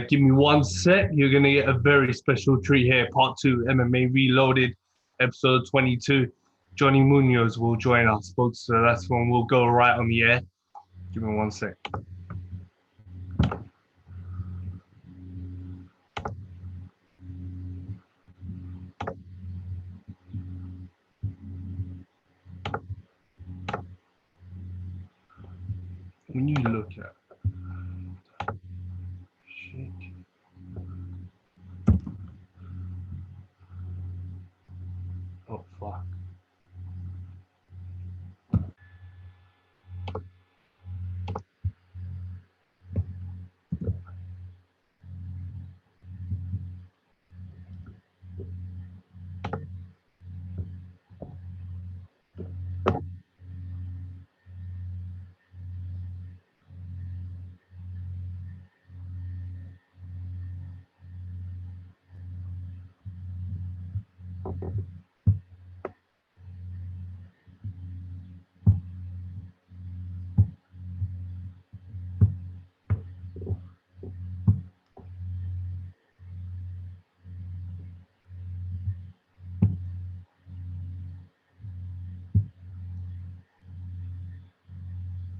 Give me 1 sec. You're going to get a very special treat here. Part 2, MMA Reloaded, episode 22. Johnny Munoz will join us, folks. So that's when we'll go right on the air. Give me 1 sec. When you look at shit. Oh, fuck.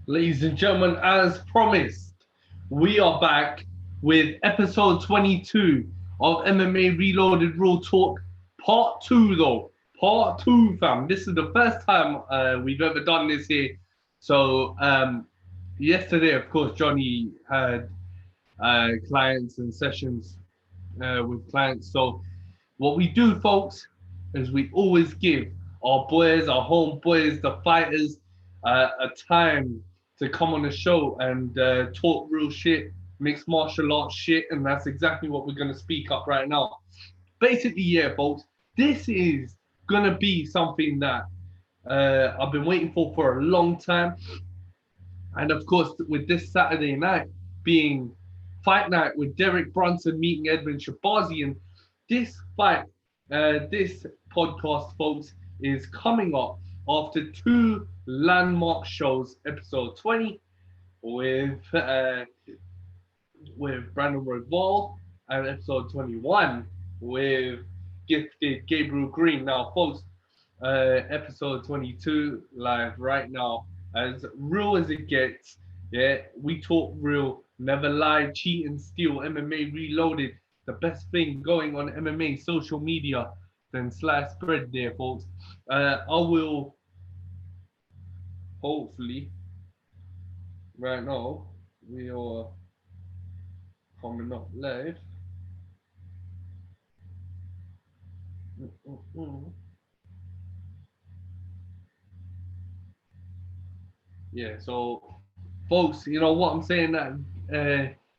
Ladies and gentlemen, as promised, we are back with episode 22 of MMA Reloaded Real Talk, part 2 though. Part 2, fam. This is the first time we've ever done this here. So yesterday, of course, Johnny had clients and sessions with clients. So what we do, folks, is we always give our boys, our homeboys, the fighters, a time to come on the show and talk real shit, mixed martial arts shit, and that's exactly what we're going to speak up right now. Basically, yeah, folks, this is going to be something that I've been waiting for a long time. And of course, with this Saturday night being fight night with Derek Brunson meeting Edmund Shabazian, this fight, this podcast, folks, is coming up after 2 landmark shows, episode 20 with Brandon Royval and episode 21 with gifted Gabriel Green. Now, folks, episode 22 live right now, as real as it gets. Yeah, we talk real, never lie, cheat and steal. MMA Reloaded, the best thing going on MMA social media. Then slice spread there, folks. I will hopefully right now we are coming up live. Yeah, so folks, you know what I'm saying, that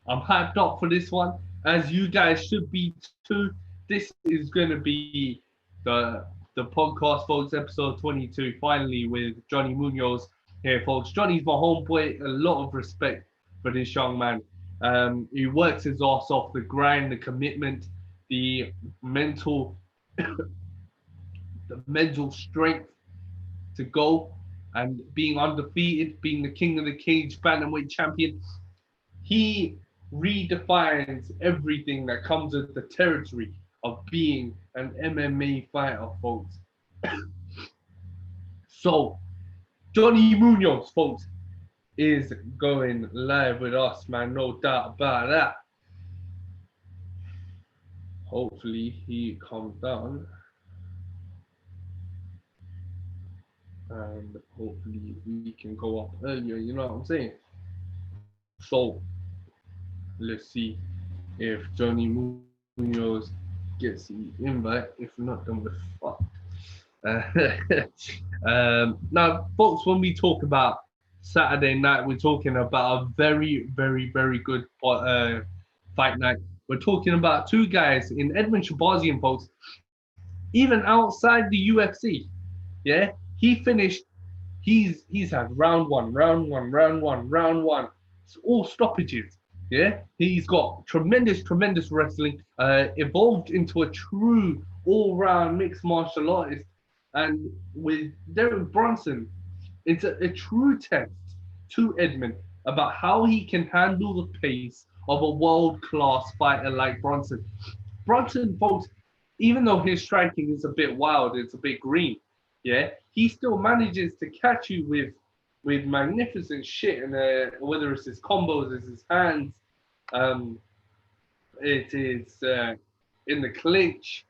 I'm hyped up for this one, as you guys should be too. This is going to be the podcast, folks, episode 22, finally, with Johnny Munoz here, folks. Johnny's my homeboy. A lot of respect for this young man. He works his ass off, the grind, the commitment, the mental the mental strength to go and being undefeated, being the king of the cage, bantamweight champion. He redefines everything that comes with the territory of being an MMA fighter, folks. So, Johnny Munoz, folks, is going live with us, man. No doubt about that. Hopefully, he comes down. And hopefully we can go up earlier, you know what I'm saying? So let's see if Johnny Munoz gets the invite. If not, then we're fucked. Now, folks, when we talk about Saturday night, we're talking about a very, very, very good fight night. We're talking about 2 guys in Edmund Shabazian, folks, even outside the UFC. Yeah, he finished. He's had round one. It's all stoppages. Yeah, he's got tremendous wrestling. Evolved into a true all-round mixed martial artist. And with Derek Brunson, it's a true test to Edmund about how he can handle the pace of a world-class fighter like Bronson. Bronson, folks, even though his striking is a bit wild, it's a bit green, yeah, he still manages to catch you with magnificent shit, and whether it's his combos, it's his hands, um, it is in the clinch.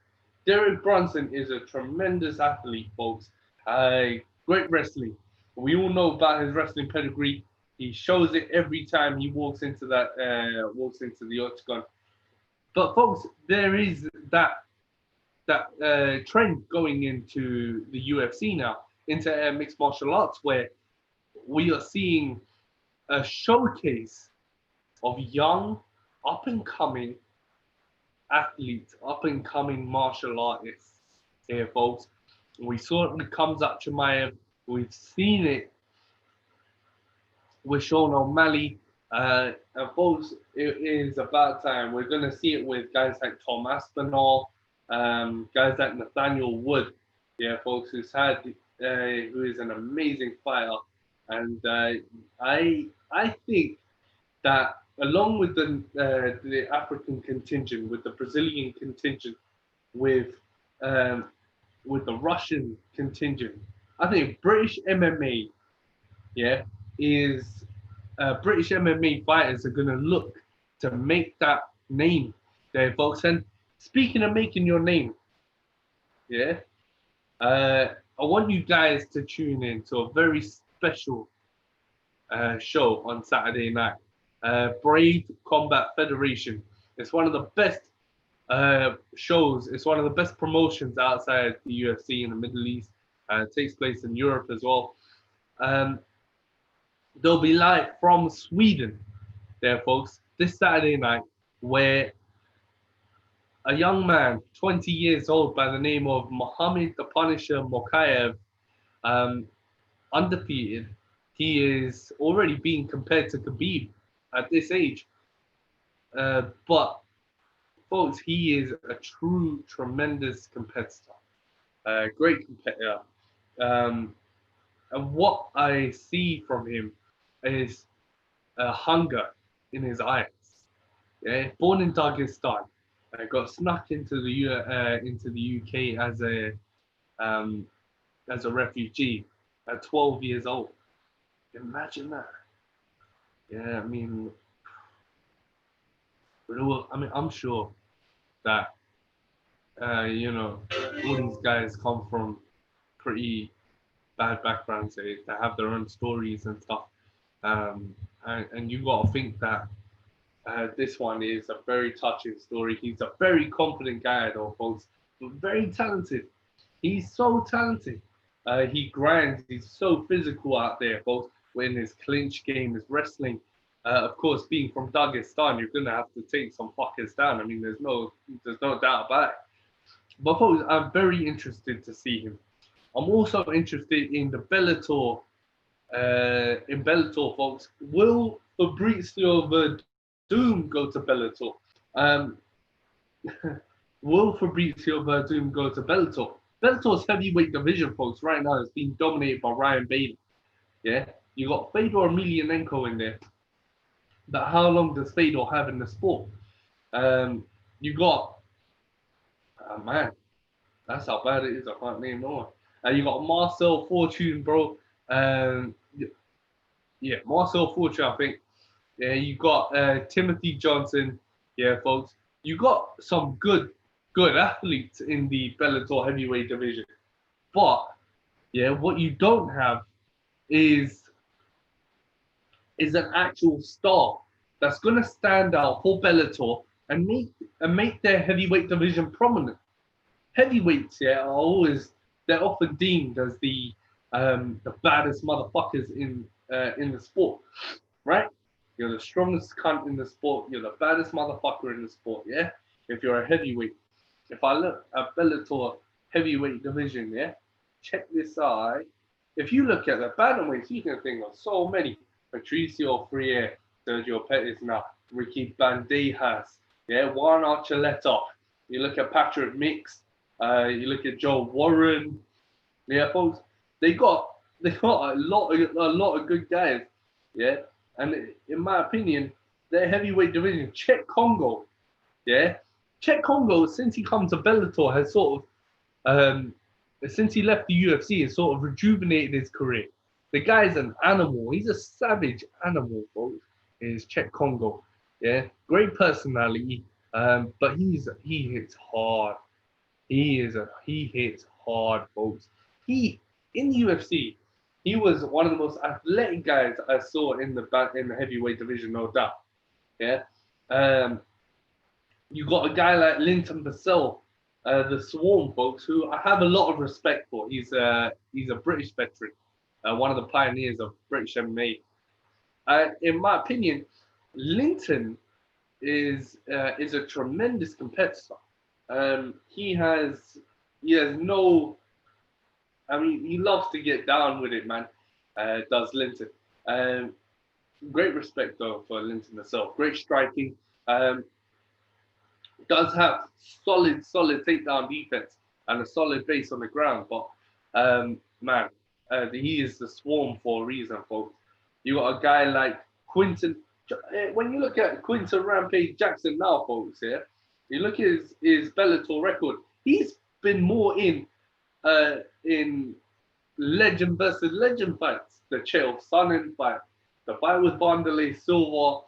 Derek Brunson is a tremendous athlete, folks. Great wrestling. We all know about his wrestling pedigree. He shows it every time he walks into the octagon. But folks, there is that trend going into the UFC now, into mixed martial arts, where we are seeing a showcase of young, up and coming athletes, up and coming martial artists here, folks. We saw it with Khamzat Chimaev. We've seen it with Sean O'Malley. And folks, it is about time. We're going to see it with guys like Tom Aspinall, guys like Nathaniel Wood. Yeah, folks, who is an amazing fighter. And I think that along with the African contingent, with the Brazilian contingent, with the Russian contingent, I think British MMA, yeah, is British MMA fighters are gonna look to make that name there, folks. And speaking of making your name, yeah, I want you guys to tune in to a very special show on Saturday night. Brave Combat Federation. It's one of the best shows. It's one of the best promotions outside the UFC in the Middle East. It takes place in Europe as well. They'll be live from Sweden there, folks, this Saturday night, where a young man, 20 years old, by the name of Mohammed the Punisher Mokaev, undefeated. He is already being compared to Khabib at this age. But, folks, he is a true, tremendous competitor. Great competitor. And what I see from him is a hunger in his eyes. Yeah? Born in Dagestan, got snuck into the UK as a refugee at 12 years old. Imagine that. Yeah, I'm sure that all these guys come from pretty bad backgrounds. They have their own stories and stuff. And you got to think that this one is a very touching story. He's a very confident guy, though, folks. Very talented. He's so talented. He grinds. He's so physical out there, folks. When his clinch game, his wrestling. Of course, being from Dagestan, you're gonna have to take some fuckers down. I mean, there's no doubt about it. But folks, I'm very interested to see him. I'm also interested in the Bellator. In Bellator, folks, will Fabrizio Verdum go to Bellator? Will Fabrizio Verdum go to Bellator? Bellator's heavyweight division, folks, right now is being dominated by Ryan Bailey. Yeah, you got Fedor Emelianenko in there. But how long does Fedor have in the sport? You got, man, that's how bad it is. I can't name no one. You got Marcel Fortune, bro. Yeah, Marcel Fortune, I think. Yeah, you got Timothy Johnson. Yeah, folks. You got some good athletes in the Bellator heavyweight division. But, yeah, what you don't have is an actual star that's going to stand out for Bellator and make their heavyweight division prominent. Heavyweights, yeah, they're often deemed as the baddest motherfuckers in the sport, right? You're the strongest cunt in the sport. You're the baddest motherfucker in the sport, yeah? If you're a heavyweight. If I look at Bellator heavyweight division, yeah? Check this out. If you look at the bantamweights, you can think of so many. Patricio Freire, Sergio Pettis now, Ricky Bandejas, yeah? Juan Archuleta. You look at Patrick Mix. You look at Joe Warren. Yeah, folks. They got a lot of good guys, yeah. And in my opinion, their heavyweight division, Czech Congo. Yeah, Czech Congo, since he come to Bellator, has sort of since he left the UFC, has sort of rejuvenated his career. The guy's an animal. He's a savage animal, folks. Is Czech Congo. Yeah, great personality. But he hits hard. He hits hard, folks. He in the UFC, he was one of the most athletic guys I saw in the heavyweight division, no doubt. Yeah. Um, you got a guy like Linton Vassell, the Swarm, folks, who I have a lot of respect for. He's a British veteran, one of the pioneers of British MMA. In my opinion, Linton is a tremendous competitor. He has no. I mean, he loves to get down with it, man. Does Linton? Um, Great respect though for Linton himself. Great striking. Um, does have solid takedown defense and a solid base on the ground. But man, he is the Swarm for a reason, folks. You got a guy like Quinton. When you look at Quinton Rampage Jackson now, folks, here, you look at his Bellator record. He's been more in legend versus legend fights. The Chael Sonnen fight, the fight with Wanderlei Silva,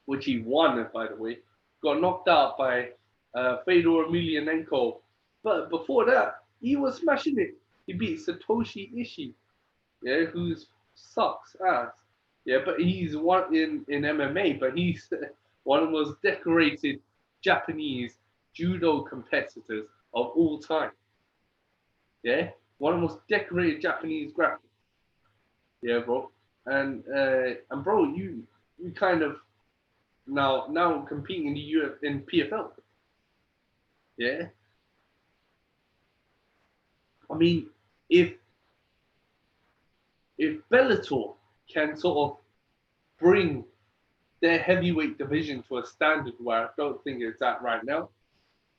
which he won, by the way, got knocked out by Fedor Emelianenko. But before that, he was smashing it. He beat Satoshi Ishii, yeah, who sucks ass. Yeah, but he's one in MMA, but he's one of the most decorated Japanese judo competitors of all time. Yeah, one of the most decorated Japanese graphics. Yeah, bro. And bro, you kind of now competing in the in PFL. Yeah. I mean, if Bellator can sort of bring their heavyweight division to a standard where I don't think it's at right now,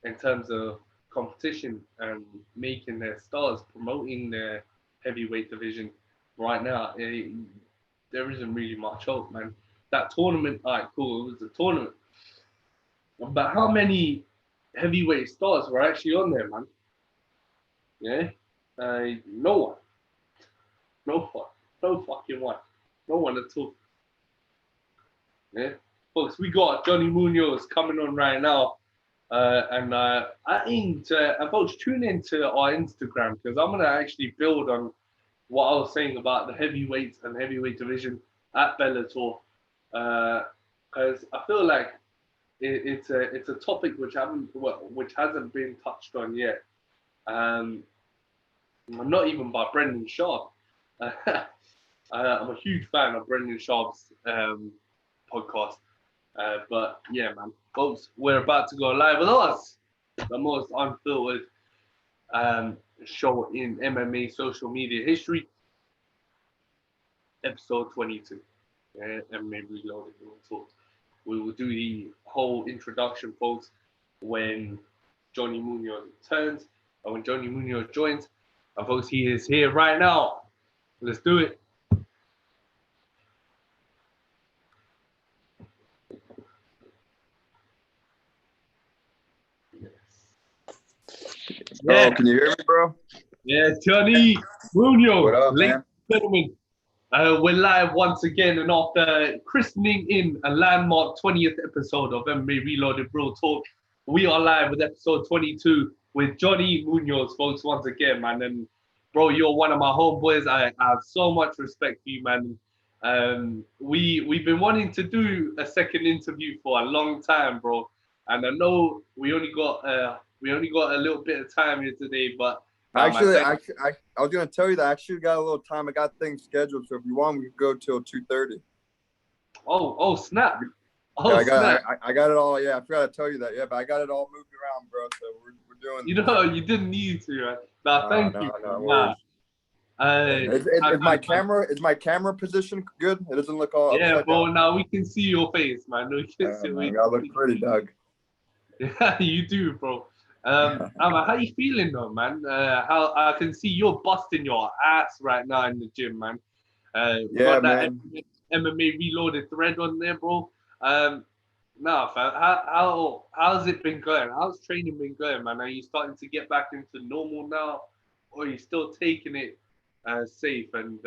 in terms of competition and making their stars, promoting their heavyweight division right now, there isn't really much hope, man. That tournament, all right, cool, it was a tournament. But how many heavyweight stars were actually on there, man? Yeah? No one. No one. No fucking one. No one at all. Yeah? Folks, we got Johnny Munoz coming on right now. And folks, tune into our Instagram because I'm going to actually build on what I was saying about the heavyweights and heavyweight division at Bellator. Because I feel like it's a topic which hasn't been touched on yet. Not even by Brendan Sharp. I'm a huge fan of Brendan Sharp's podcast. But yeah, man, folks, we're about to go live with us, the most unfiltered show in MMA social media history, episode 22. Yeah, MMA Reloaded. We will do the whole introduction, folks, when Johnny Munoz returns and when Johnny Munoz joins. And folks, he is here right now. Let's do it. Yeah. Oh, can you hear me, bro? Yeah, Johnny Munoz. What up, ladies man? and gentlemen, we're live once again, and after christening in a landmark 20th episode of MMA Reloaded Real Talk, we are live with episode 22 with Johnny Munoz, folks, once again, man. And bro, you're one of my homeboys. I have so much respect for you, man. We've been wanting to do a second interview for a long time, bro. And I know we only got a little bit of time here today, but Actually, I was gonna tell you that I actually got a little time. I got things scheduled, so if you want, we could go till 2:30. Oh snap! Oh, yeah, I got it all. Yeah, I forgot to tell you that. Yeah, but I got it all moved around, bro. So we're doing. You know, you didn't need to. Right? Nah, thank you. No is my camera position good? It doesn't look all. Yeah, bro. Down. Now we can see your face, man. We can see. Man, I look pretty, Doug. Yeah, you do, bro. How you feeling though, man? How I can see you're busting your ass right now in the gym, man. Yeah, man. MMA Reloaded thread on there, bro. Nah, fam. How's it been going? How's training been going, man? Are you starting to get back into normal now, or are you still taking it safe and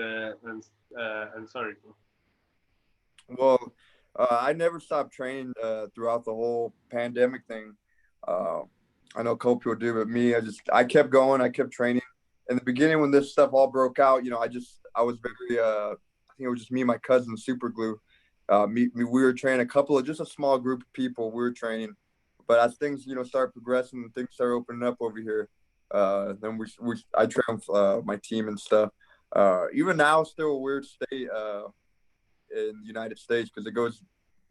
sorry, bro? Well, I never stopped training throughout the whole pandemic thing. Uh, I know a couple people do, but me, I kept going. I kept training. In the beginning, when this stuff all broke out, I was very. I think it was just me and my cousin, Super Glue. We were training just a small group of people. We were training, but as things start progressing and things start opening up over here, then I train with my team and stuff. Even now, still a weird state. In the United States because it goes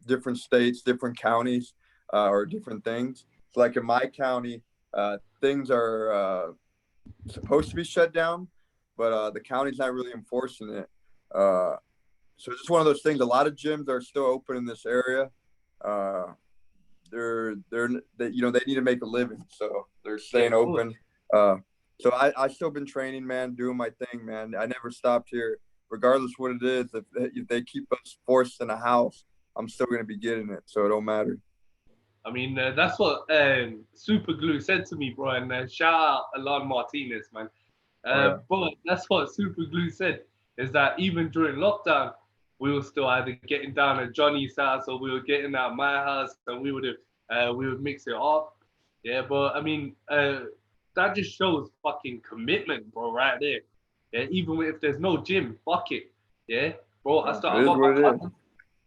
different states, different counties, or different things. So, like in my county, things are supposed to be shut down, but the county's not really enforcing it. So it's just one of those things. A lot of gyms are still open in this area. Uh, they need to make a living, so they're staying open. So I still been training, man, doing my thing, man. I never stopped here, regardless what it is. If they keep us forced in a house, I'm still gonna be getting it, so it don't matter. I mean, that's what Super Glue said to me, bro. And shout out Alon Martinez, man. Oh yeah, But that's what Super Glue said, is that even during lockdown, we were still either getting down at Johnny's house or we were getting at my house, and we would mix it up. Yeah, but I mean, that just shows fucking commitment, bro, right there. Yeah, even if there's no gym, fuck it. Yeah, bro. it I is got my what it is. cousin.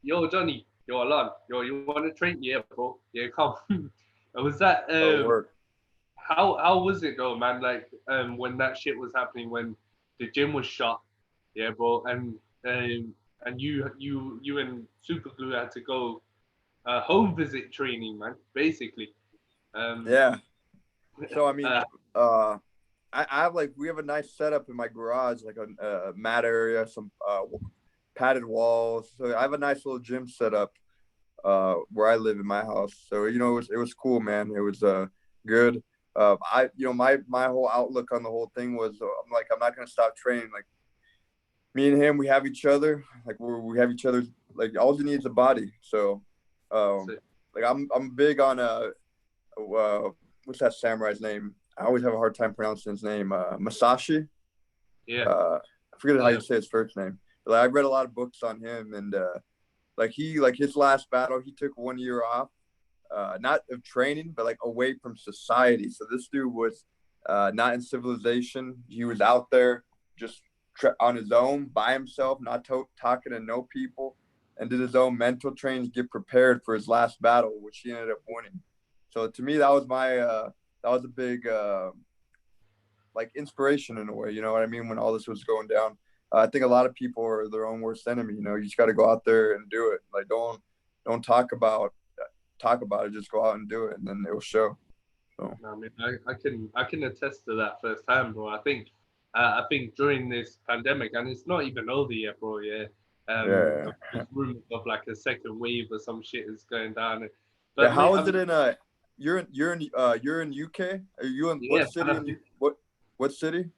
Yo, Johnny. Yo, Alon. Yo, you want to train? Yeah, bro. Yeah, come. Was that So it worked. how was it though, man? Like when that shit was happening, when the gym was shut, yeah, bro, and you and Superglue had to go home visit training, man, basically. Um, Yeah. So I mean, uh, uh, I have we have a nice setup in my garage, like a mat area, some padded walls. So I have a nice little gym set up where I live in my house. So it was cool, man. It was good. My whole outlook on the whole thing was I'm not gonna stop training. Like me and him, we have each other. Like we have each other. Like all you need is a body. So, so, I'm big on what's that samurai's name? I always have a hard time pronouncing his name. Masashi. yeah, I forget how yeah, you say his first name. But I've read a lot of books on him, and his last battle, he took 1 year off, not of training, but like away from society. So this dude was not in civilization. He was out there just on his own, by himself, not talking to no people, and did his own mental training to get prepared for his last battle, which he ended up winning. So to me, that was a big inspiration in a way. You know what I mean? When all this was going down, I think a lot of people are their own worst enemy. You just got to go out there and do it. Like don't talk about it. Just go out and do it, and then it will show. So I mean, I can attest to that firsthand, bro. I think during this pandemic, and it's not even over yet, bro. Yeah, yeah, there's rumors of like a second wave or some shit is going down. yeah. But mate, How I is it mean, in you're in UK? Are you in yeah, what city? In what city?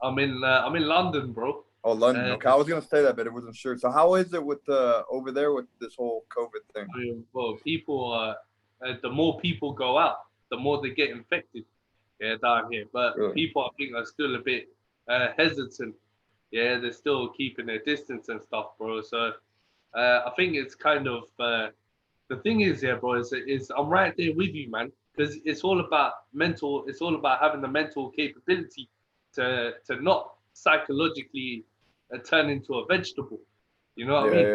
I'm in London, bro. Oh, London. Uh, Okay, I was gonna say that, but it wasn't sure. So how is it with over there with this whole COVID thing? I mean, well, people the more people go out, the more they get infected. Yeah, down here. But Really? people, I think, are still a bit hesitant. Yeah, they're still keeping their distance and stuff, bro. So I think it's kind of the thing is, yeah, bro, is I'm right there with you, man, because it's all about mental. It's all about having the mental capability to not psychologically turn into a vegetable. You know what I Yeah, mean?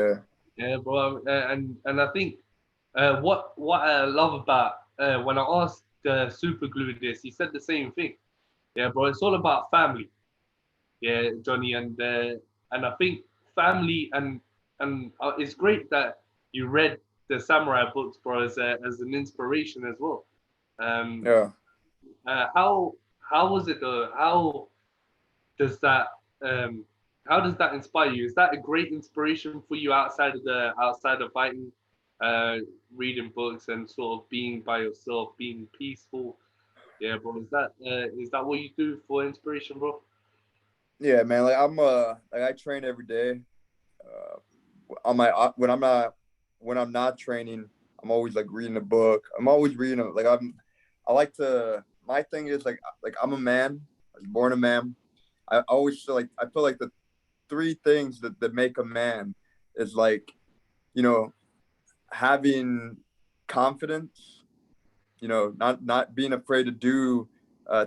yeah. Yeah, bro. And I think what I love about when I asked Super Glue this, he said the same thing. Yeah, bro. It's all about family. Yeah, Johnny, and I think family and it's great that you read the samurai books, bro, as an inspiration as well. Um, Yeah. how was it though? Does that um how does that inspire you? Is that a great inspiration for you outside of fighting, uh, reading books and sort of being by yourself, being peaceful? Yeah, bro. Is that what you do for inspiration, bro? Yeah, man. Like I train every day. Uh, on my when I'm not training, I'm always like reading a book. I'm always reading like I like to. My thing is like I'm a man. I was born a man. I always feel like the three things that make a man is like, you know, having confidence, you know, not being afraid to do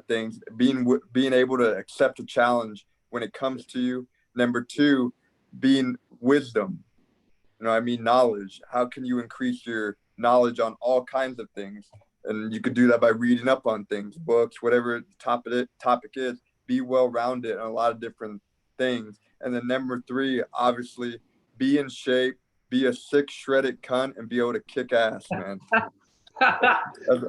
things, being able to accept a challenge when it comes to you. Number two, being wisdom. You know, I mean, knowledge. How can you increase your knowledge on all kinds of things? And you could do that by reading up on things, books, whatever the topic is. Be well rounded in a lot of different things. And then number three, obviously, be in shape, be a sick shredded cunt, and be able to kick ass, man. So,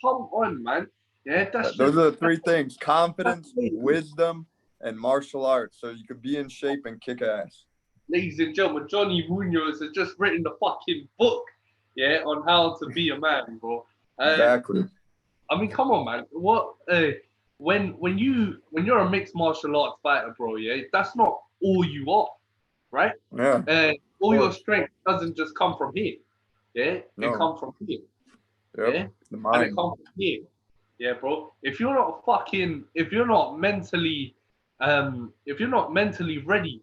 come on, man. Yeah, that's those just are the three things: confidence, wisdom, and martial arts. So you could be in shape and kick ass. ladies and gentlemen, Johnny Munoz has just written the fucking book, yeah, on how to be a man, bro. Exactly. I mean, come on, man. What when you're a mixed martial arts fighter, bro, yeah, that's not all you are, right? Yeah. All your strength doesn't just come from here, yeah. No. It comes from here, Yep. yeah, The and mind. it comes from here, yeah, bro. If you're not mentally, if you're not mentally ready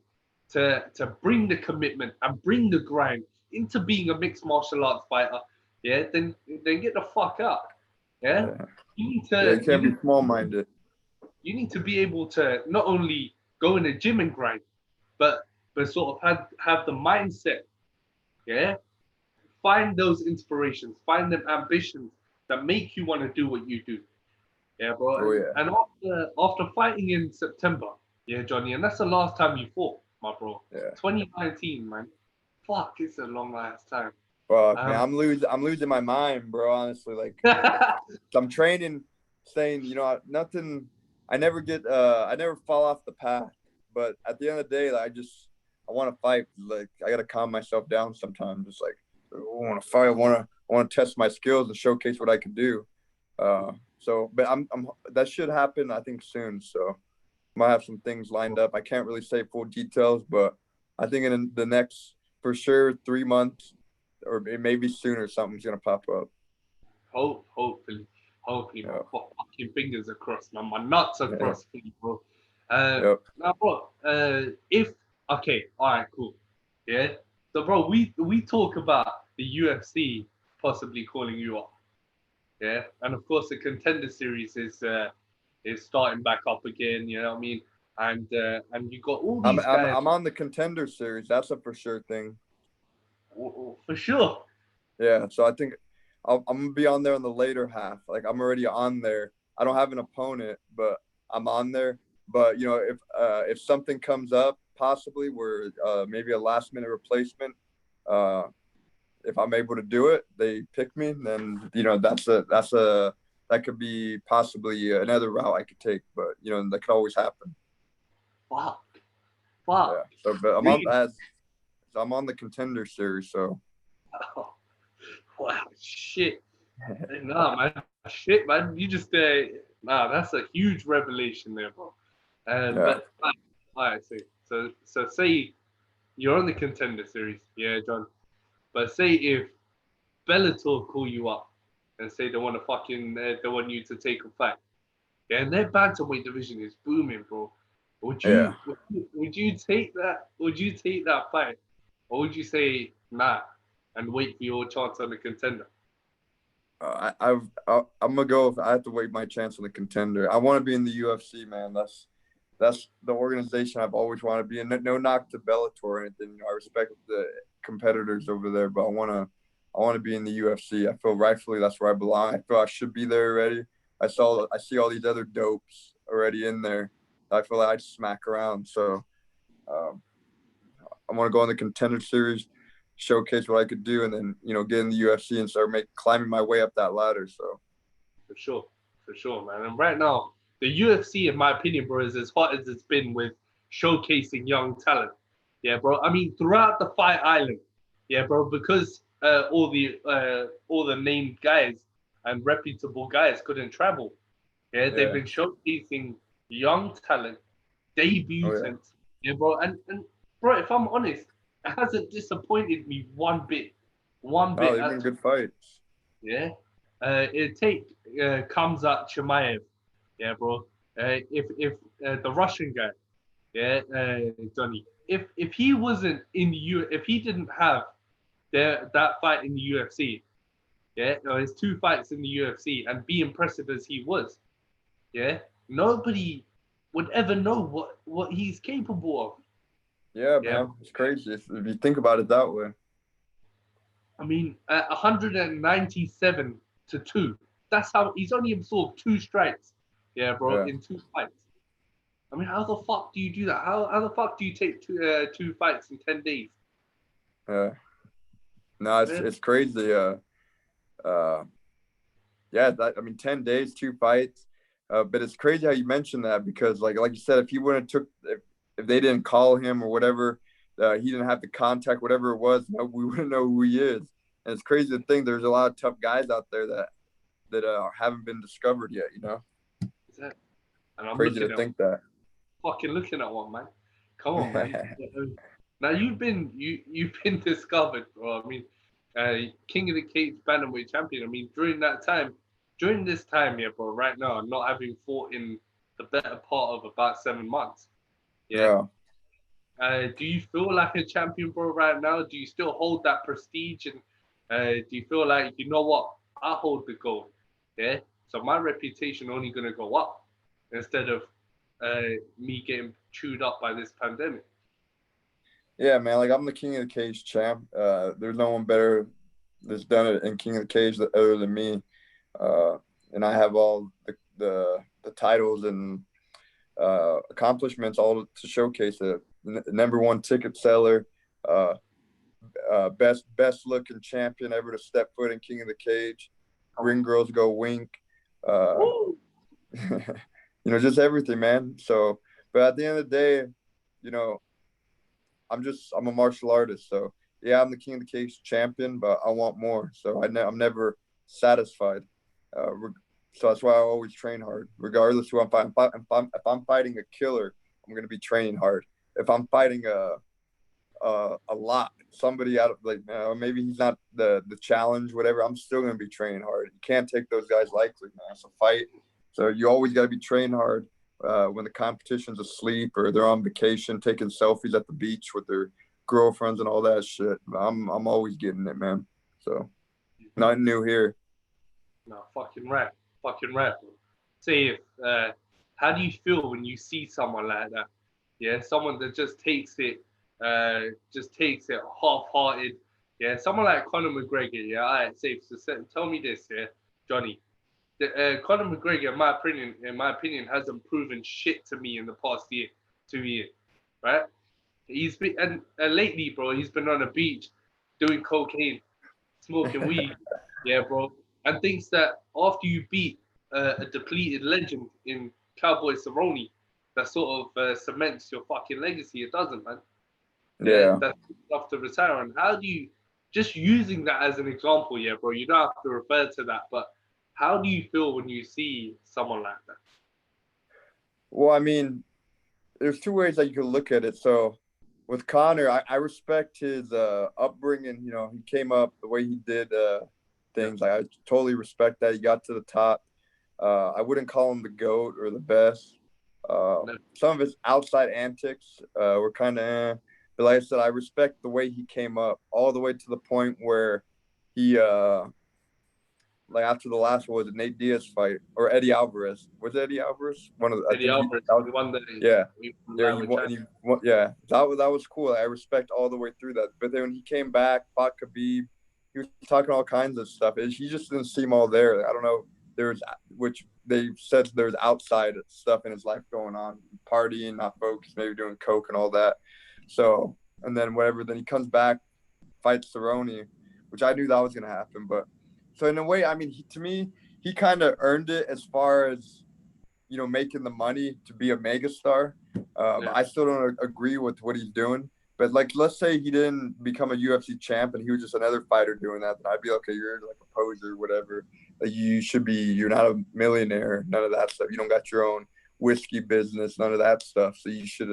to bring the commitment and bring the grind into being a mixed martial arts fighter, yeah, then get the fuck out. Yeah, Yeah. you need Yeah, you to can't be small-minded. you need to be able to not only go in the gym and grind, but sort of have the mindset. Yeah, find those inspirations, find them ambitions that make you want to do what you do. Yeah, bro. Oh yeah. And after fighting in September, yeah, Johnny, and that's the last time you fought, my bro. Yeah. 2019, man. Fuck, it's a long ass time. Fuck, man, I'm losing my mind, bro. Honestly, like I'm training, saying, you know, nothing. I never fall off the path. But at the end of the day, like, I want to fight. Like I gotta calm myself down sometimes. Just like I want to fight. I want to test my skills and showcase what I can do. But I'm that should happen, I think, soon. So might have some things lined up. I can't really say full details, but I think in the next, for sure, 3 months or maybe sooner, something's gonna pop up. Hopefully, Yeah. my fucking fingers are crossed, man. My nuts are Yeah. crossed for you, bro. Yep. Now, bro, if okay, all right, cool, yeah. So, bro, we talk about the UFC possibly calling you up, yeah, and of course the Contender Series is starting back up again. You know what I mean? And you got all these guys I'm on the Contender Series. That's a for sure thing. for sure. Yeah. So I think I'm gonna be on there in the later half. Like I'm already on there. I don't have an opponent, but I'm on there. But you know, if something comes up, possibly where maybe a last minute replacement, uh, if I'm able to do it, they pick me. Then you know that could be possibly another route I could take. But you know that could always happen. Fuck, Yeah. fuck. So, but Really? I'm on the Contender Series. So. Oh, wow, shit. Nah, man. Shit, man. You just nah, that's a huge revelation there, bro. Yeah. But all right, so say you're on the Contender Series, yeah, John. But say if Bellator call you up and say they want to they want you to take a fight, yeah, and their bantamweight division is booming, bro. Yeah. Would you take that? Would you take that fight, or would you say nah and wait for your chance on the Contender? I'm gonna go. If I have to wait my chance on the Contender. I want to be in the UFC, man. That's the organization I've always wanted to be in. No knock to Bellator or anything. You know, I respect the competitors over there, but I wanna be in the UFC. I feel rightfully that's where I belong. I feel I should be there already. I see all these other dopes already in there. I feel like I'd smack around. So um, I want to go in the Contender Series, showcase what I could do, and then you know get in the UFC and start climbing my way up that ladder. So For sure, man. And right now, the UFC, in my opinion, bro, is as hot as it's been with showcasing young talent. Yeah, bro. I mean, throughout the Fight Island, yeah, bro, because all the named guys and reputable guys couldn't travel. Yeah, they've yeah, been showcasing young talent, oh yeah, debutants. Yeah, bro, and bro, if I'm honest, it hasn't disappointed me one bit. One Oh, bit they've been good fights. yeah. It take Kamzat Chimaev, yeah, bro. If the Russian guy, yeah, Johnny, if he wasn't in the if he didn't have that fight in the UFC, yeah, or his two fights in the UFC, and be impressive as he was, yeah, nobody would ever know what he's capable of. Yeah, Yeah, man, it's crazy if you think about it that way. I mean, at 197 to 2, that's how he's only absorbed 2 strikes. Yeah, bro, Yeah, in 2 fights. I mean, how the fuck do you do that? How the fuck do you take two fights in 10 days? yeah. No, Yeah, it's crazy. Uh, yeah. That I mean, 10 days, 2 fights. But it's crazy how you mentioned that because, like you said, if he wouldn't took if they didn't call him or whatever, he didn't have the contact, whatever it was, no, we wouldn't know who he is. And it's crazy to think there's a lot of tough guys out there that haven't been discovered yet. and I'm Crazy to looking at think that. fucking looking at one, man. Come on, man. Now you've been discovered, bro. I mean, King of the Cage bantamweight champion. I mean, during this time, yeah, bro. Right now, not having fought in the better part of about 7 months. Yeah. Yeah. Do you feel like a champion, bro, right now? Do you still hold that prestige? And do you feel like, you know what? I hold the gold. Yeah. So my reputation only going to go up instead of me getting chewed up by this pandemic. Yeah, man. Like I'm the King of the Cage champ. There's no one better that's done it in King of the Cage other than me. Uh, and I have all the titles and accomplishments all to showcase it. Number one ticket seller, uh, best looking champion ever to step foot in King of the Cage. Ring girls go wink. Uh, just everything, man. So, but at the end of the day, you know, I'm a martial artist. So yeah, I'm the King of the Cage champion, but I want more. So I'm never satisfied. Uh, so that's why I always train hard, regardless who I'm fighting. If I'm fighting a killer, I'm gonna be training hard. If I'm fighting a lot, somebody out of maybe he's not the challenge, whatever. I'm still gonna be training hard. You can't take those guys lightly, man. It's a fight, so you always got to be training hard. When the competition's asleep or they're on vacation, taking selfies at the beach with their girlfriends and all that shit. I'm always getting it, man. So nothing new here. No, fucking rap. Say, how do you feel when you see someone like that? Yeah, someone that just takes it half-hearted. Yeah, someone like Conor McGregor. Yeah, all right, safe. So tell me this, yeah, Johnny. Conor McGregor, in my opinion, hasn't proven shit to me in the past year, 2 years, right? He's been and lately, bro, he's been on a beach doing cocaine, smoking weed, yeah, bro, and thinks that after you beat a depleted legend in Cowboy Cerrone, that sort of cements your fucking legacy. It doesn't, man. Yeah, Yeah. that's enough to retire. And how do you, just using that as an example, yeah, bro, you don't have to refer to that, but how do you feel when you see someone like that? Well, I mean, there's two ways that you could look at it. So with Connor, I respect his upbringing. He came up the way he did Yeah. things. Like I totally respect that. He got to the top. I wouldn't call him the GOAT or the best. No. Some of his outside antics were kind of, but like I said, I respect the way he came up, all the way to the point where he, like after the last one, was it Nate Diaz fight or Eddie Alvarez? Was it Eddie Alvarez? One of the, I Eddie think he Alvarez, that was, the one that yeah. we Yeah, won with yeah, that was cool. I respect all the way through that. But then when he came back, fought Khabib, he was talking all kinds of stuff. He just didn't seem all there. I don't know. There's which they said there's outside stuff in his life going on, partying, not focused, maybe doing coke and all that. So and then whatever. Then he comes back, fights Cerrone, which I knew that was gonna happen. But so in a way, I mean, to me, he kind of earned it as far as making the money to be a megastar. Yeah. I still don't agree with what he's doing. But like, let's say he didn't become a UFC champ and he was just another fighter doing that, then I'd be okay. You're like a poser, whatever. Like you should be. You're not a millionaire. None of that stuff. You don't got your own whiskey business. None of that stuff. So you should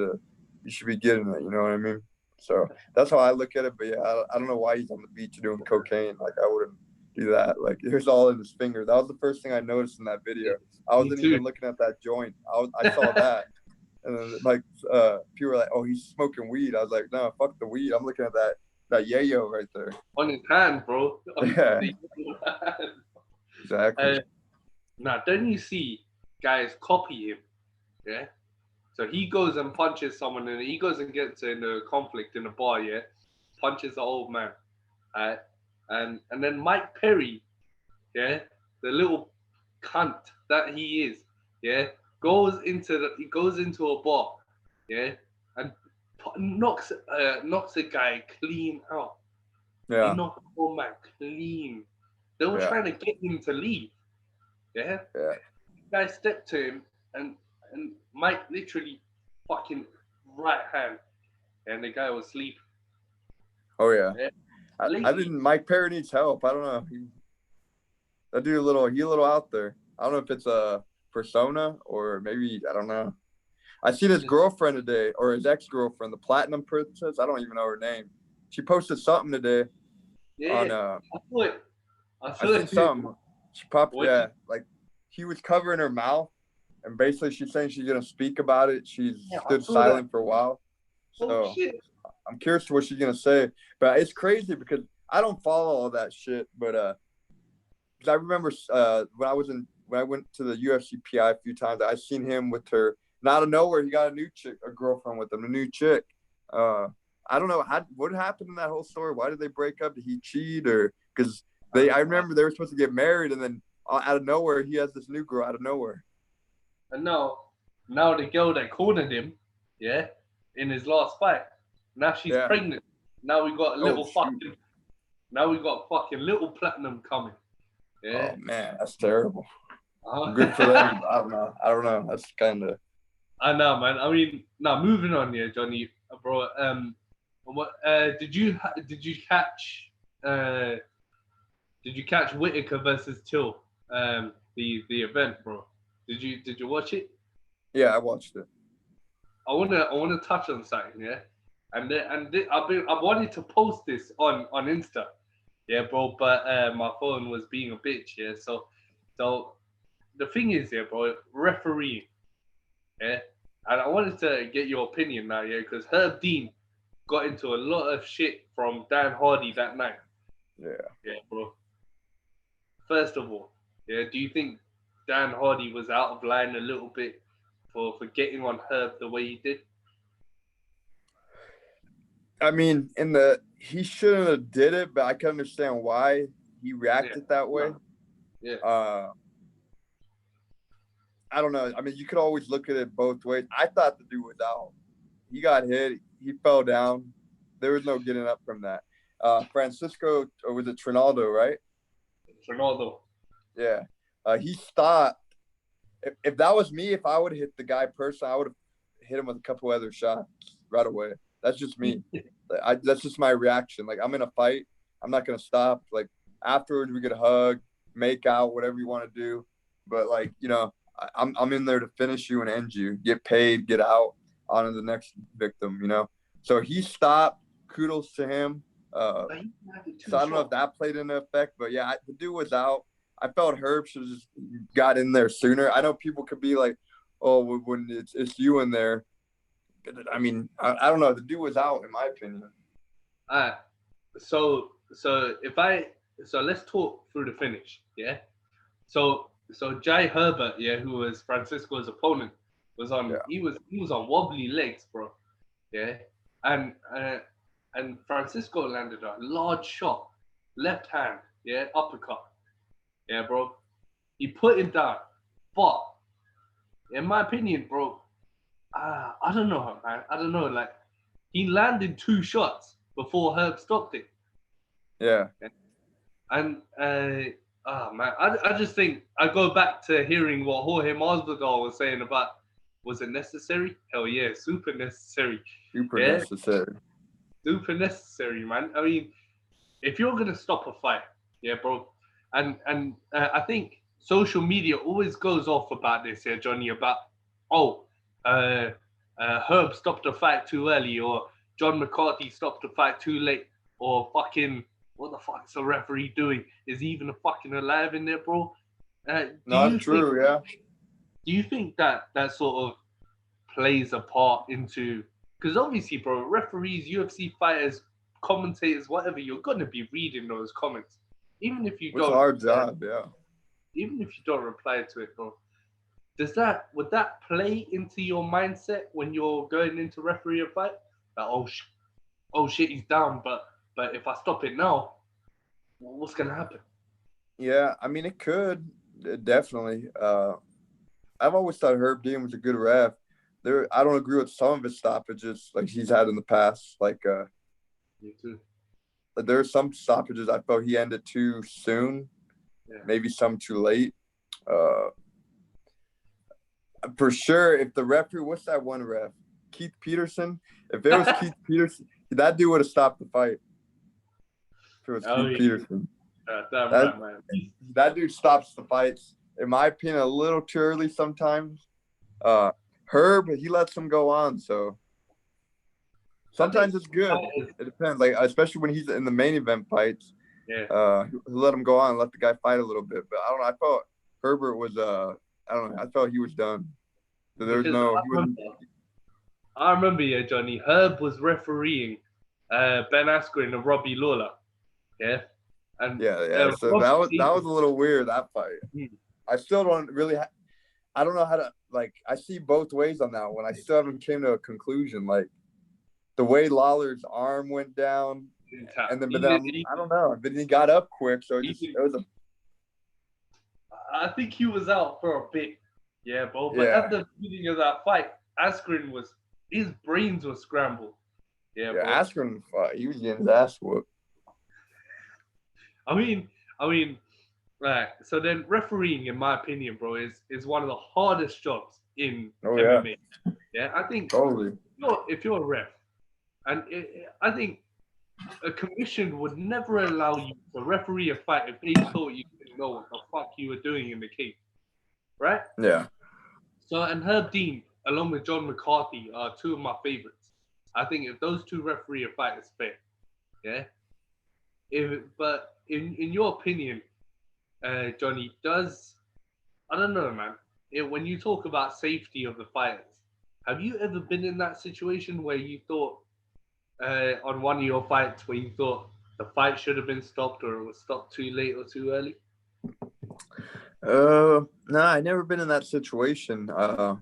be getting it. You know what I mean? So that's how I look at it. But yeah, I don't know why he's on the beach doing cocaine. Like I wouldn't do that. Like it was all in his finger. That was the first thing I noticed in that video. I wasn't even looking at that joint. I saw that. And then like people were like, "Oh, he's smoking weed." I was like, "No, fuck the weed. I'm looking at that yayo right there." On his hand, bro. Yeah. Exactly. Now, don't you see guys copy him? Yeah. So he goes and punches someone, and he goes and gets in a conflict in a bar. Yeah. Punches the old man. And then Mike Perry, yeah, the little cunt that he is, yeah, goes into a bar, yeah, and knocks a guy clean out. Yeah. He knocked the old man clean. They were trying to get him to leave. Yeah. Yeah. The guy stepped to him and Mike literally fucking right hand, and the guy was sleeping. Oh yeah. I didn't. Mike Perry needs help. I don't know. That dude he a little out there. I don't know if it's a persona or maybe I don't know. I seen his girlfriend today, or his ex-girlfriend, the Platinum Princess. I don't even know her name. She posted something today. Yeah. On I seen something. She popped. Yeah, like he was covering her mouth, and basically she's saying she's gonna speak about it. She's stood silent for a while. So shit. I'm curious to what she's gonna say. But it's crazy because I don't follow all that shit. But because I remember when I went to the UFC PI a few times, I seen him with her. And out of nowhere, he got a girlfriend with him, a new chick. I don't know what happened in that whole story. Why did they break up? Did he cheat or because I remember they were supposed to get married, and then out of nowhere he has this new girl out of nowhere. And now the girl that cornered him, yeah, in his last fight, now she's pregnant. Now we got fucking little Platinum coming. Yeah. Oh man, that's terrible. Good for them. I don't know. That's kind of. I know, man. I mean, now moving on here, Johnny, bro. What did you catch? Did you catch Whitaker versus Till? The event, bro. Did you watch it? Yeah, I watched it. I wanna touch on something, yeah. I wanted to post this on Insta, yeah, bro. But my phone was being a bitch, yeah. So the thing is, yeah, bro, refereeing, yeah. And I wanted to get your opinion now, yeah, because Herb Dean got into a lot of shit from Dan Hardy that night. Yeah. Yeah, bro. First of all, yeah, do you think Dan Hardy was out of line a little bit for getting on Herb the way he did? I mean, he shouldn't have did it, but I can understand why he reacted that way. Yeah. I don't know. I mean, you could always look at it both ways. I thought the dude was out. He got hit. He fell down. There was no getting up from that. Francisco, or was it Trinaldo, right? Trinaldo. Yeah. He stopped. If that was me, if I would have hit the guy personally, I would have hit him with a couple other shots right away. That's just me. That's just my reaction. Like, I'm in a fight. I'm not going to stop. Like, afterwards, we get a hug, make out, whatever you want to do. But, like, you know, I'm in there to finish you and end you, get paid, get out, on to the next victim, you know. So he stopped. Kudos to him. So I don't know if that played into effect, but yeah, the dude was out. I felt Herb should have just got in there sooner. I know people could be like, "Oh, when it's you in there." I mean, I don't know. The dude was out, in my opinion. So let's talk through the finish. Yeah. So Jai Herbert, yeah, who was Francisco's opponent, was on. Yeah. He was on wobbly legs, bro. Yeah. And Francisco landed a large shot, left hand, yeah, uppercut. Yeah, bro. He put him down. But, in my opinion, bro, I don't know, man. I don't know. Like, he landed 2 shots before Herb stopped it. Yeah. And, man, I just think I go back to hearing what Jorge Masvidal was saying about, was it necessary? Hell yeah, super necessary. Super necessary. Super necessary, man. I mean, if you're gonna stop a fight, yeah, bro, and I think social media always goes off about this, yeah, Johnny, about Herb stopped the fight too early, or John McCarthy stopped the fight too late, or fucking what the fuck is the referee doing? Is he even fucking alive in there, bro? Not true, yeah. Do you think that sort of plays a part into? Because obviously, bro, referees, UFC fighters, commentators, whatever, you're gonna be reading those comments, even if you It's a don't. hard job, yeah. Even if you don't reply to it, bro. Would that play into your mindset when you're going into referee a fight? Like, oh shit, he's down, but if I stop it now, what's gonna happen? Yeah, I mean, it could definitely. I've always thought Herb Dean was a good ref. I don't agree with some of his stoppages like he's had in the past. Me too. There are some stoppages I felt he ended too soon, maybe some too late. For sure, if the referee, what's that one ref? Keith Peterson? If it was Keith Peterson, that dude would have stopped the fight. If it was Keith Peterson. Right, man. That dude stops the fights, in my opinion, a little too early sometimes. Herb, he lets him go on, so sometimes it's good. It depends, like especially when he's in the main event fights. Yeah. He'll let him go on and let the guy fight a little bit. But I don't know. I felt Herbert was I don't know. I felt he was done. So there was no. I remember, yeah, Johnny. Herb was refereeing Ben Askren and Robbie Lawler. Yeah. And so that was a little weird, that fight. I still don't really. I don't know how to I see both ways on that one. I still haven't came to a conclusion. Like the way Lawler's arm went down, and then I don't know. But he got up quick, so it was a. I think he was out for a bit. Yeah, bro. But at the beginning of that fight, Askren his brains were scrambled. Yeah, bro. Askren, he was getting his ass whooped. I mean, right. So then, refereeing, in my opinion, bro, is one of the hardest jobs in MMA. Yeah, I think totally. If you're a ref, and I think a commission would never allow you to referee a fight if they thought you didn't know what the fuck you were doing in the cage, right? Yeah. So, and Herb Dean, along with John McCarthy, are two of my favorites. I think if those two referee a fight, it's fair. Yeah. But in your opinion, Johnny, I don't know, man. When you talk about safety of the fighters, have you ever been in that situation where you thought on one of your fights where you thought the fight should have been stopped or it was stopped too late or too early? No, I never been in that situation. A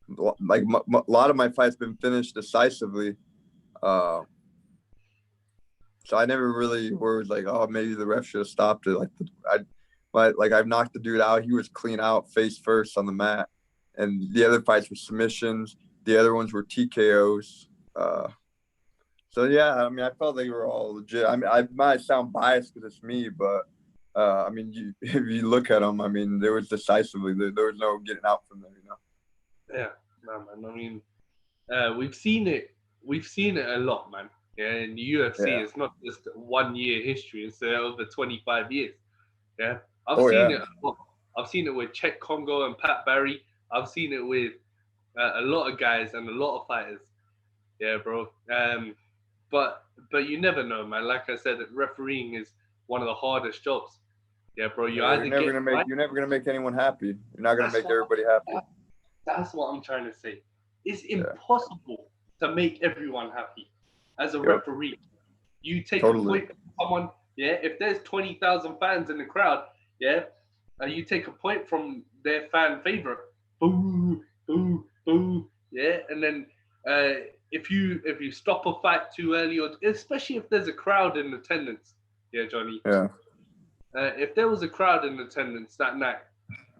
lot of my fights been finished decisively. So I never really was like, oh, maybe the ref should have stopped it. I've knocked the dude out. He was clean out, face first on the mat, and the other fights were submissions. The other ones were TKOs. So yeah, I mean, I felt they were all legit. I mean, I might sound biased because it's me, but I mean, if you look at them, I mean, there was decisively there was no getting out from them, you know. Yeah, no, man. I mean, we've seen it a lot, man. Yeah, in the UFC, it's not just 1 year history; it's over 25 years. Yeah, I've seen it a lot. I've seen it with Czech Congo and Pat Barry. I've seen it with a lot of guys and a lot of fighters. Yeah, bro. But you never know, man. Like I said, refereeing is one of the hardest jobs. Yeah, bro. You're never gonna make anyone happy. You're not gonna make everybody happy. That's what I'm trying to say. It's impossible to make everyone happy as a referee. You take a point from someone. Yeah, if there's 20,000 fans in the crowd, you take a point from their fan favorite. Boo, boo, boo. Yeah, and then if you stop a fight too early, or especially if there's a crowd in attendance, Johnny. Yeah. If there was a crowd in attendance that night,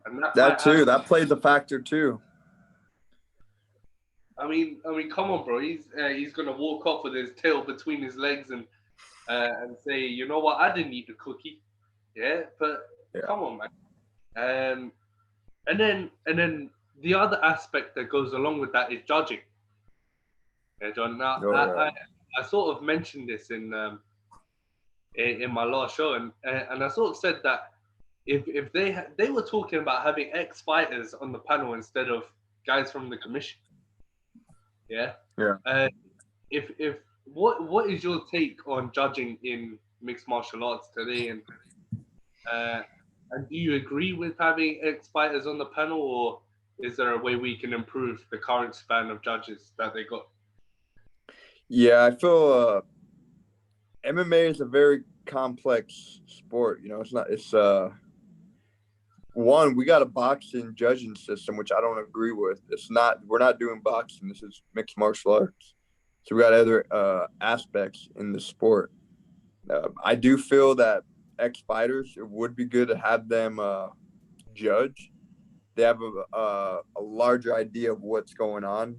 and that plays a factor too. I mean, come on, bro. He's gonna walk off with his tail between his legs and say, you know what, I didn't eat the cookie. Yeah, but come on, man. And then the other aspect that goes along with that is judging. Yeah, John. Now, I sort of mentioned this in my last show, and I sort of said that if they were talking about having ex-fighters on the panel instead of guys from the commission. Yeah. Yeah. if what is your take on judging in mixed martial arts today, uh, and do you agree with having ex-fighters on the panel, or is there a way we can improve the current span of judges that they got? Yeah, I feel MMA is a very complex sport. You know, it's not. It's one, we got a boxing judging system, which I don't agree with. It's not. We're not doing boxing. This is mixed martial arts. So we got other aspects in the sport. I do feel that ex-fighters, it would be good to have them judge. They have a larger idea of what's going on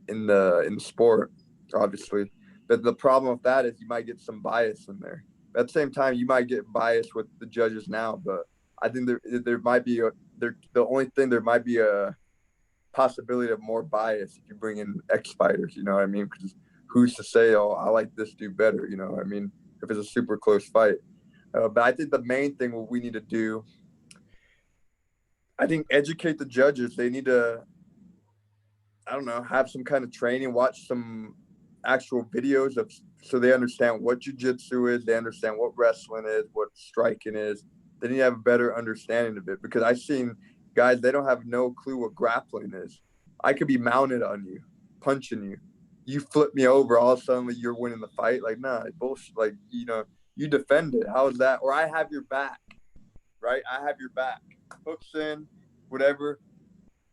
in the sport, obviously. But the problem with that is you might get some bias in there. But at the same time, you might get bias with the judges now. But I think there might be the only thing, there might be a possibility of more bias if you bring in ex-fighters. You know what I mean? Because who's to say, oh, I like this dude better? You know what I mean? If it's a super close fight. But I think the main thing what we need to do, I think, educate the judges. They need to, I don't know, have some kind of training, watch some actual videos of, so they understand what jiu-jitsu is, they understand what wrestling is, what striking is. They need to have a better understanding of it, because I've seen guys, they don't have no clue what grappling is. I could be mounted on you, punching you. You flip me over, all of a sudden you're winning the fight. Like, nah, bullshit. Like, you know, you defend it. How is that? Or I have your back, right? I have your back. Hooks in, whatever.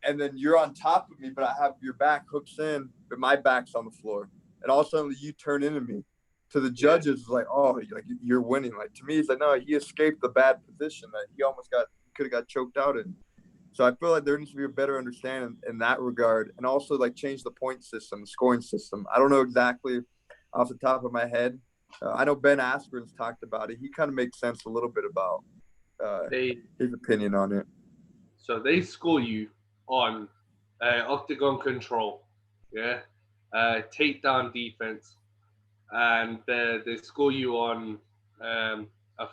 And then you're on top of me, but I have your back, hooks in, but my back's on the floor. And all of a sudden you turn into me. To the judges, it's like, oh, like you're winning. Like, to me, it's like, no, he escaped the bad position that he almost could have got choked out in. So I feel like there needs to be a better understanding in that regard, and also like change the point system, the scoring system. I don't know exactly off the top of my head. I know Ben Askren's talked about it. He kind of makes sense a little bit about his opinion on it. So they score you on octagon control, yeah, takedown defense, and they score you on, I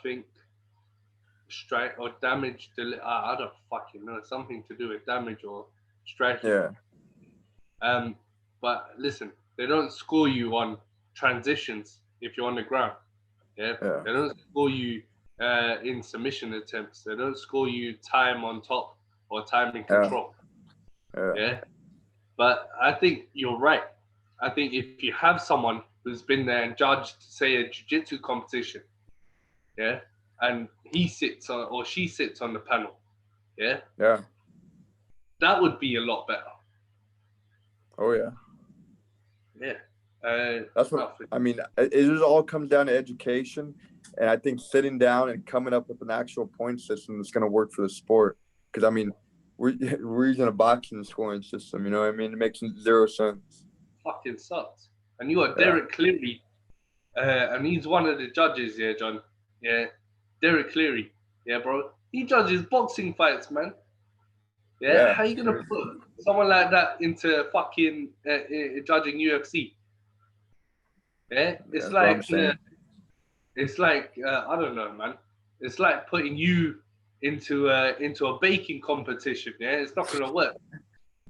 think, strike or damage. I don't fucking know, something to do with damage or strategy. Yeah. But listen, they don't score you on transitions if you're on the ground. Yeah. They don't score you in submission attempts. They don't score you time on top or time in control. Yeah. But I think you're right. I think if you have someone who's been there and judged, say, a jiu-jitsu competition, yeah, and he sits on or she sits on the panel, yeah, that would be a lot better. Oh yeah. Yeah. That's what I mean. It just all comes down to education, and I think sitting down and coming up with an actual point system that's going to work for the sport. Because I mean, we're using a boxing scoring system. You know what I mean? It makes zero sense. Fucking sucks. And you got Derek Cleary, and he's one of the judges. Yeah, John. Yeah, Derek Cleary. Yeah, bro. He judges boxing fights, man. Yeah. How you gonna put someone like that into fucking judging UFC? Yeah, it's like I don't know, man. It's like putting you into a baking competition. Yeah, it's not gonna work.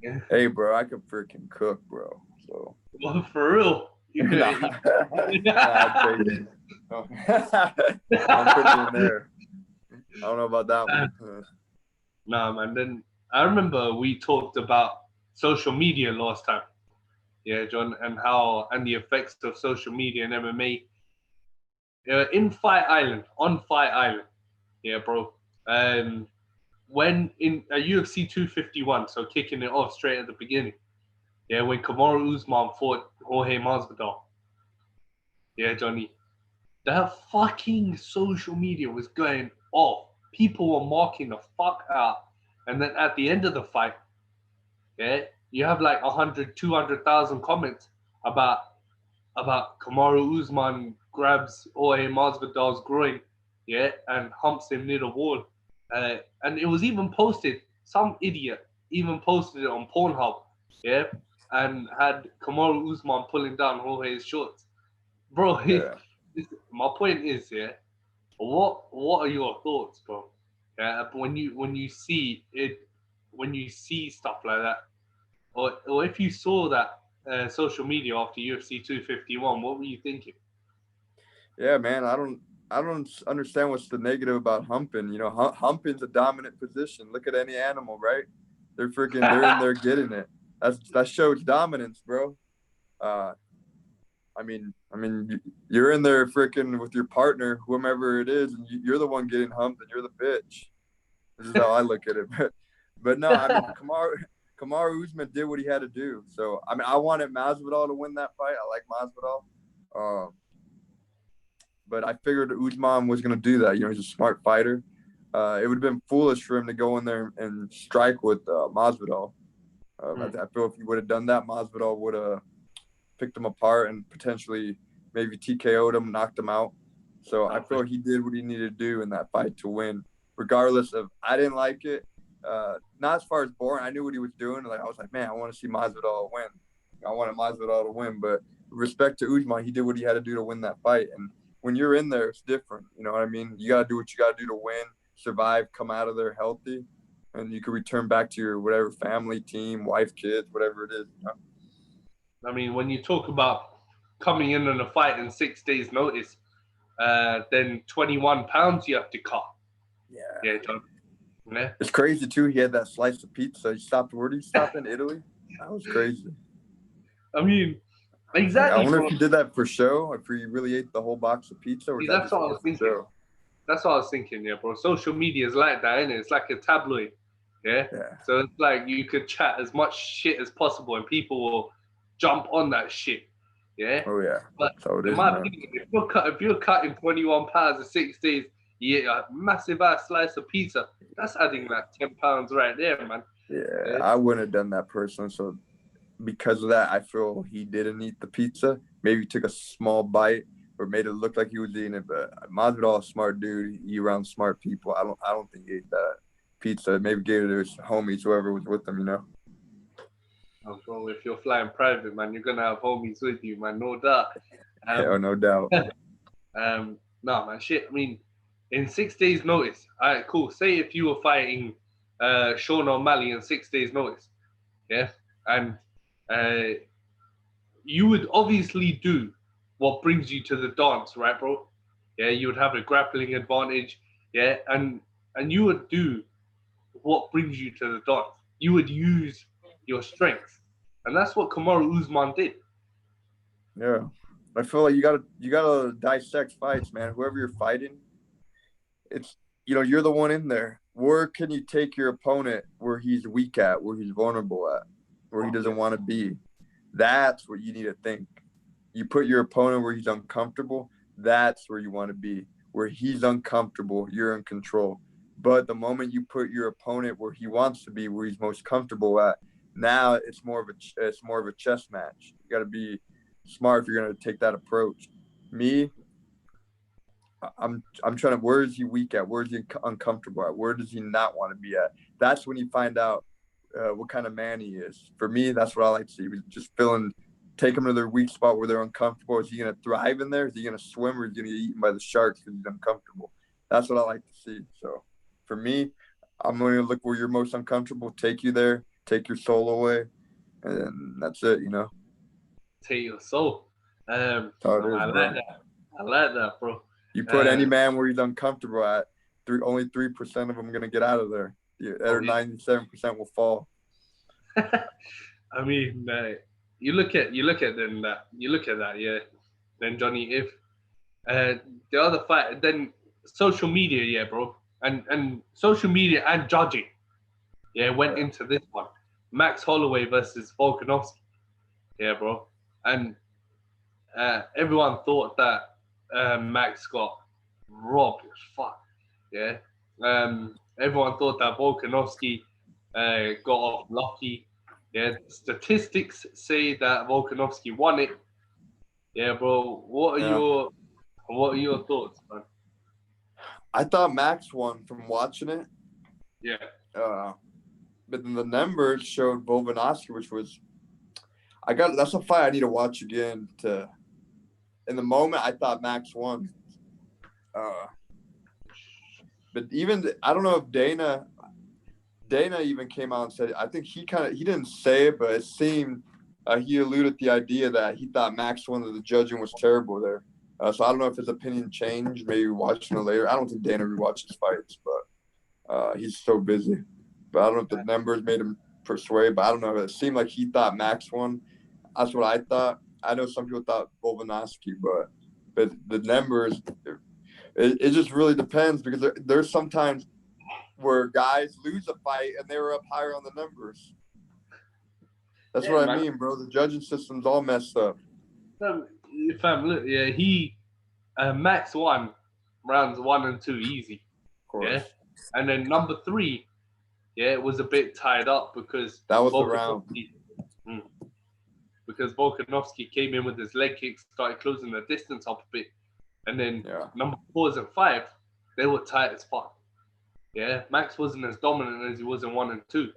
Yeah. Hey, bro, I could freaking cook, bro. So. Well, for real. You could. I'm putting it in there. I don't know about that one. Nah, man. Then I remember we talked about social media last time. Yeah, John, and the effects of social media and MMA. On Fight Island. Yeah, bro. When in a UFC 251, so kicking it off straight at the beginning. Yeah, when Kamaru Usman fought Jorge Masvidal. Yeah, Johnny. That fucking social media was going off. People were marking the fuck out. And then at the end of the fight, yeah, you have like 100, 200,000 comments about Kamaru Usman grabs Jorge Masvidal's groin, yeah, and humps him near the wall. And it was even posted, some idiot even posted it on Pornhub, yeah, and had Kamaru Usman pulling down Jorge's shorts. Bro, my point is, yeah, what are your thoughts, bro? Yeah, when you see it, when you see stuff like that, or if you saw that social media after UFC 251. What were you thinking? Yeah, man. I don't understand what's the negative about humping. You know, humping's a dominant position. Look at any animal, right? They're in there getting it. That shows dominance, bro. Uh, you're in there freaking with your partner, whomever it is, and you're the one getting humped, and you're the bitch. This is how I look at it. But no, I mean, Kamaru Usman did what he had to do. So I mean, I wanted Masvidal to win that fight. I like Masvidal, but I figured Usman was going to do that. You know, he's a smart fighter. It would have been foolish for him to go in there and strike with Masvidal. I feel if he would have done that, Masvidal would have picked him apart and potentially maybe TKO'd him, knocked him out. So I feel he did what he needed to do in that fight to win. Regardless of, I didn't like it. Not as far as boring. I knew what he was doing. Like I was like, man, I want to see Masvidal win. I wanted Masvidal to win. But with respect to Usman, he did what he had to do to win that fight. And when you're in there, it's different. You know what I mean? You got to do what you got to do to win, survive, come out of there healthy, and you can return back to your whatever family, team, wife, kids, whatever it is. You know? I mean, when you talk about coming in on a fight in 6 days' notice, then 21 pounds you have to cut. Yeah, John. Yeah. It's crazy too. He had that slice of pizza. He stopped. Where did he stop in Italy? That was crazy. I mean, exactly. I wonder if he did that for show, if he really ate the whole box of pizza, or that's what I was thinking. Show? That's what I was thinking, yeah, bro. Social media is like that, isn't it? It's like a tabloid, yeah. So it's like you could chat as much shit as possible, and people will jump on that shit, yeah. Oh yeah. But in my opinion, if you're cutting 21 pounds in 6 days, you eat a massive ass slice of pizza. That's adding like 10 pounds right there, man. Yeah, I wouldn't have done that personally. So because of that, I feel he didn't eat the pizza. Maybe took a small bite or made it look like he was eating it. But Masvidal, a smart dude. He around smart people. I don't think he ate that pizza. Maybe gave it to his homies, whoever was with him. You know. Oh, bro, if you're flying private, man, you're gonna have homies with you, man. No doubt. No doubt. No, man, shit. I mean, in 6 days' notice. All right, cool. Say if you were fighting Sean O'Malley in 6 days' notice, yeah, and you would obviously do what brings you to the dance, right, bro? Yeah, you would have a grappling advantage, yeah, and you would do what brings you to the dance. You would use your strength, and that's what Kamaru Usman did. Yeah, I feel like you gotta dissect fights, man. Whoever you're fighting, it's you're the one in there. Where can you take your opponent where he's weak at, where he's vulnerable at, where he doesn't want to be? That's what you need to think. You put your opponent where he's uncomfortable. That's where you want to be. Where he's uncomfortable, you're in control. But the moment you put your opponent where he wants to be, where he's most comfortable at, now it's more of a chess match. You got to be smart if you're going to take that approach. Me, I'm trying to. Where is he weak at? Where is he uncomfortable at? Where does he not want to be at? That's when you find out what kind of man he is. For me, that's what I like to see. Just take them to their weak spot where they're uncomfortable. Is he going to thrive in there? Is he going to swim, or is he going to get eaten by the sharks because he's uncomfortable? That's what I like to see. So for me, I'm going to look where you're most uncomfortable, take you there, take your soul away, and that's it. Take your soul. I like that, bro. You put any man where he's uncomfortable at, only 3% of them are going to get out of there. The other 97% will fall. I mean, you look at that, yeah. Then Johnny, if the other fight, then social media, yeah, bro, and social media and judging, yeah, went into this one. Max Holloway versus Volkanovski, yeah, bro, and everyone thought that Max got robbed as fuck, yeah. Everyone thought that Volkanovski got off lucky. Yeah, statistics say that Volkanovski won it. Yeah, bro. What are your thoughts, man? I thought Max won from watching it. Yeah. But then the numbers showed Volkanovski, which was that's a fight I need to watch again. In the moment, I thought Max won. But even I don't know if Dana even came out and said it. I think he didn't say it, but it seemed he alluded the idea that he thought Max won, that the judging was terrible there. So I don't know if his opinion changed, maybe watching it later. I don't think Dana rewatches fights, but he's so busy. But I don't know if the numbers made him persuade, but I don't know. It seemed like he thought Max won. That's what I thought. I know some people thought Volkanovski, but the numbers, it just really depends, because there's sometimes where guys lose a fight and they were up higher on the numbers. That's what I mean, bro. The judging system's all messed up. Look, Max won rounds 1 and 2 easy. Of course. Yeah, and then number 3, it was a bit tied up because that was the round. Because Volkanovski came in with his leg kicks, started closing the distance up a bit, and then number 4s and 5, they were tight as fuck. Yeah, Max wasn't as dominant as he was in 1 and 2.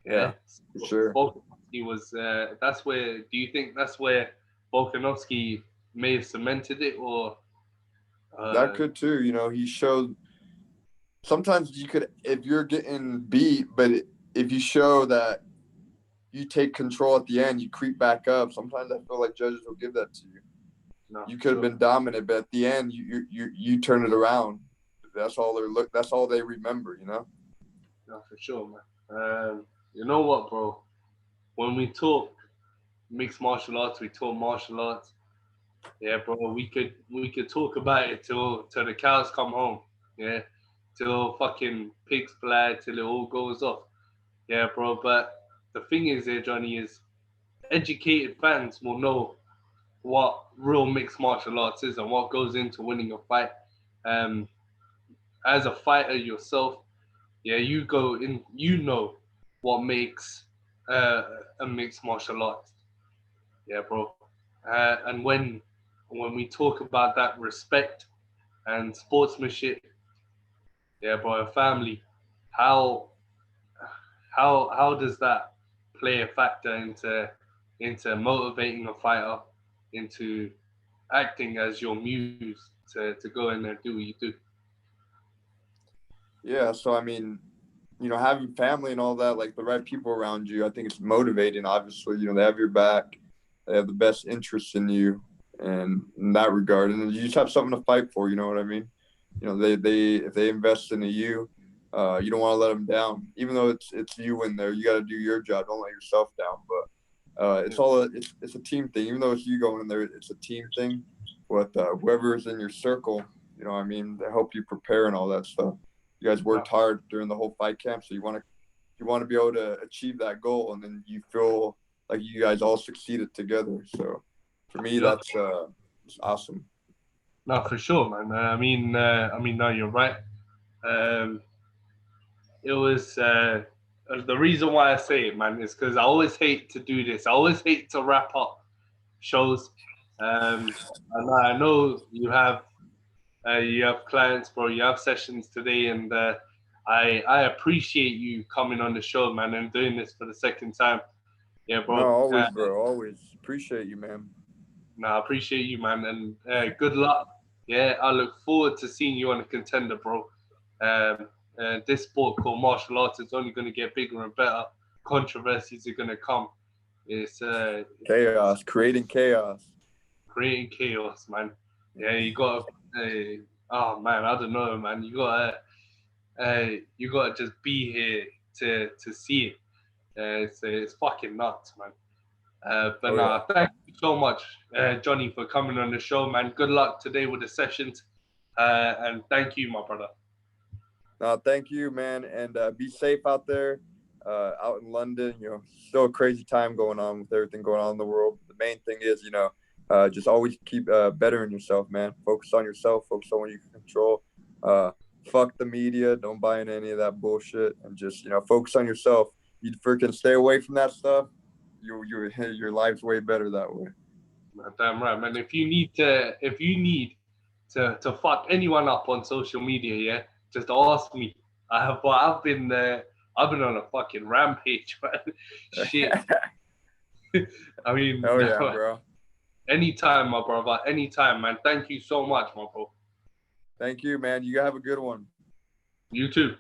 Yeah, for sure. Volkanovski was. That's where. Do you think that's where Volkanovski may have cemented it, or? That could too. You know, he showed. Sometimes you could, if you're getting beat, but if you show that you take control at the end, you creep back up. Sometimes I feel like judges will give that to you. No, you could have been dominant, but at the end, you turn it around. That's all they remember, you know. No, for sure, man. You know what, bro? When we talk mixed martial arts, we talk martial arts. Yeah, bro. We could talk about it till the cows come home. Yeah, till fucking pigs fly, till it all goes off. Yeah, bro. But the thing is, here, Johnny, is educated fans will know what real mixed martial arts is and what goes into winning a fight. As a fighter yourself, you go in, what makes a mixed martial art. Yeah, bro. And when we talk about that respect and sportsmanship, yeah, bro, a family, how does that play a factor into motivating a fighter, into acting as your muse to go in there and do what you do? Yeah, so I mean, you know, having family and all that, like the right people around you, I think it's motivating. Obviously, you know, they have your back, they have the best interest in you, and in that regard, and you just have something to fight for. You know what I mean? You know, they if they invest into you, you don't want to let them down. Even though it's you in there, you got to do your job. Don't let yourself down. But it's a team thing. Even though it's you going in there, it's a team thing with whoever is in your circle. You know what I mean? They help you prepare and all that stuff. You guys worked hard during the whole fight camp, so you want to be able to achieve that goal, and then you feel like you guys all succeeded together. So for me, that's awesome. No, for sure, man. I mean, no, you're right. It was the reason why I say it, man, is because I always hate to do this. I always hate to wrap up shows. And I know you have clients, bro. You have sessions today, and I appreciate you coming on the show, man, and doing this for the second time. Yeah, bro. No, always, bro. Always appreciate you, man. No, I appreciate you, man, and good luck. Yeah, I look forward to seeing you on a contender, bro. This sport called martial arts is only going to get bigger and better. Controversies are going to come. It's chaos, creating chaos. Creating chaos, man. Yeah, you got to. Oh man, I don't know, man. You gotta just be here to see it. It's fucking nuts, man. Thank you so much, Johnny, for coming on the show, man. Good luck today with the sessions, and thank you, my brother. No, thank you, man, and be safe out there, out in London. You know, still a crazy time going on with everything going on in the world. The main thing is, you know, just always keep bettering yourself, man. Focus on yourself. Focus on what you can control. Fuck the media. Don't buy into any of that bullshit, and just, you know, focus on yourself. You freaking stay away from that stuff. Your life's way better that way. Damn right, man. If you need to fuck anyone up on social media, yeah, just ask me. I've been on a fucking rampage, man. Shit. I mean, hell yeah, bro. Anytime, my brother. Anytime, man. Thank you so much, my bro. Thank you, man. You have a good one. You too.